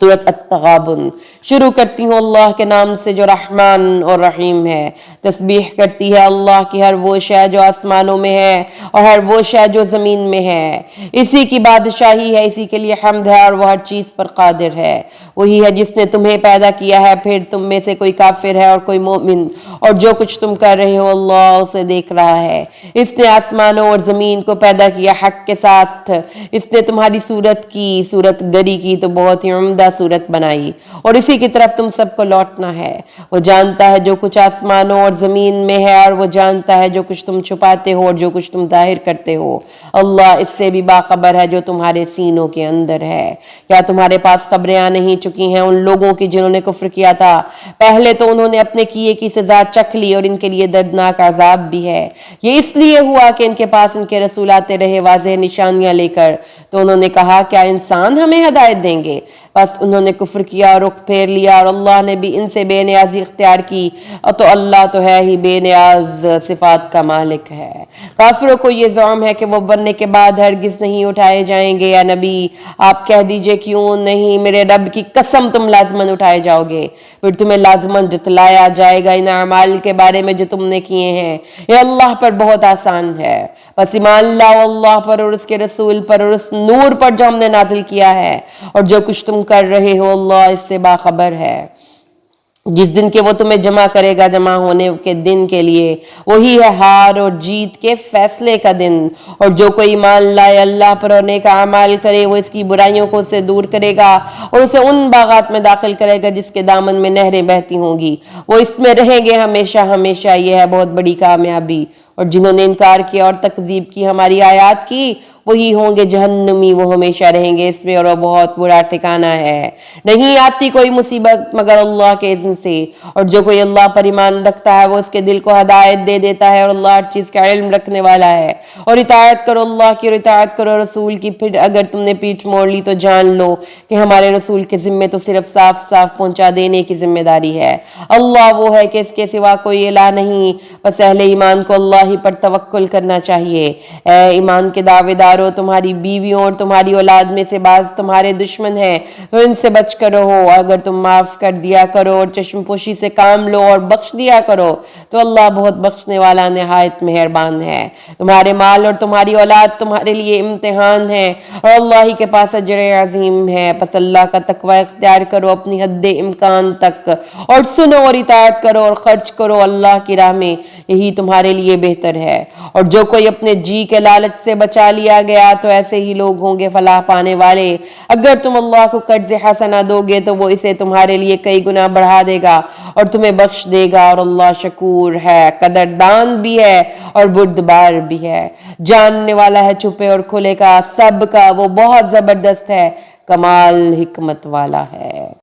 सूरत अत-तगाबुन। शुरू करती हूँ अल्लाह के नाम से जो रहमान और रहीम है। तस्बीह करती है अल्लाह की हर वो शय जो आसमानों में है और हर वो शय जो ज़मीन में है। इसी की बादशाही है, इसी के लिए हम्द है और वह हर चीज़ पर कादिर है। वही है जिसने तुम्हें पैदा किया है, फिर तुम में से कोई काफिर है और कोई मोमिन, और जो कुछ तुम कर रहे हो अल्लाह उसे देख रहा है। इसने आसमानों और ज़मीन को पैदा किया हक के साथ। इसने तुम्हारी सूरत की, सूरत गरी की तो बहुत ही उम्दा सूरत बनाई, और इसी की तरफ तुम सबको लौटना है। वो जानता है जो कुछ आसमानों और ज़मीन में है, और वो जानता है जो कुछ तुम छुपाते हो और जो कुछ तुम जाहिर करते हो। अल्लाह इससे भी बाखबर है जो तुम्हारे सीनों के अंदर है। क्या तुम्हारे पास खबरें आ नहीं चुकी हैं उन लोगों की जिन्होंने कुफ्र किया था? पहले तो उन्होंने अपने किए की सजा चख ली और इनके लिए दर्दनाक अजाब भी है। ये इसलिए हुआ कि इनके पास उनके रसूल आते रहे वाज़ेह निशानियां लेकर, तो उन्होंने कहा क्या इंसान हमें हदायत देंगे? बस उन्होंने कुफ्र किया और रुख फेर लिया, और अल्लाह ने भी इनसे बेनियाजी इख्तियार की। तो अल्लाह तो है ही बेनियाज सिफात का मालिक है। काफिरों को ये ज़ौम है कि वो बनने के बाद हरगिज़ नहीं उठाए जाएंगे। या नबी आप कह दीजिए क्यों नहीं, मेरे रब की कसम तुम लाजमन उठाए जाओगे, फिर तुम्हें लाजमन जतलाया जाएगा इन अमाल के बारे में जो तुमने किए हैं। ये अल्लाह पर बहुत आसान है। बस ईमान लाओ अल्लाह पर और उसके रसूल पर और उस नूर पर जो हमने नाजिल किया है, और जो कुछ तुम कर रहे हो अल्लाह इससे बाखबर है। जिस दिन के वो तुम्हें जमा करेगा जमा होने के दिन के लिए, वही है हार और जीत के फैसले का दिन। और जो कोई ईमान लाए अल्लाह पर और नेक अमाल करे, वो इसकी बुराइयों को उससे दूर करेगा और उसे उन बागात में दाखिल करेगा जिसके दामन में नहरें बहती होंगी। वो इसमें रहेंगे हमेशा हमेशा। ये है बहुत बड़ी कामयाबी। और जिन्होंने इनकार किया और तकजीब की हमारी आयात की, वही होंगे जहन्नमी, वो हमेशा रहेंगे इसमें, और वो बहुत बुरा ठिकाना है। नहीं आती कोई मुसीबत मगर अल्लाह के इज़्न से, और जो कोई अल्लाह पर ईमान रखता है वो उसके दिल को हदायत दे देता है, और अल्लाह हर चीज़ का इल्म रखने वाला है। और इताअत करो अल्लाह की और इताअत करो रसूल की। फिर अगर तुमने पीठ मोड़ ली तो जान लो कि हमारे रसूल के ज़िम्मे तो सिर्फ साफ साफ पहुँचा देने की जिम्मेदारी है। अल्लाह वो है कि इसके सिवा कोई इलाह नहीं, बस अहले ईमान को अल्लाह ही पर तवक्कुल करना चाहिए। ए ईमान के दावेदार, तुम्हारी बीवियों और तुम्हारी औलाद में से बाज तुम्हारे दुश्मन हैं, तो इनसे बच कर रहो। अगर तुम माफ कर दिया करो और चश्मपोशी से काम लो और बख्श दिया करो, तो अल्लाह बहुत बख्शने वाला निहायत मेहरबान है। तुम्हारे माल और तुम्हारी औलाद तुम्हारे लिए इम्तिहान है, और अल्लाह ही के पास अजर अजीम है। बस अल्लाह का तकवा इख्तियार करो अपनी हद्दे इम्कान तक, और सुनो और इताअत करो और खर्च करो अल्लाह की राह में, यही तुम्हारे लिए बेहतर है। और जो कोई अपने जी के लालच से बचा लिया गया, तो ऐसे ही लोग होंगे फलाह पाने वाले। अगर तुम अल्लाह को कर्ज हसना दोगे तो वो इसे तुम्हारे लिए कई गुना बढ़ा देगा और तुम्हें बख्श देगा। और अल्लाह शकूर है, कदरदान भी है और बुर्दबार भी है, जानने वाला है छुपे और खुले का सब का। वो बहुत जबरदस्त है, कमाल हिकमत वाला है।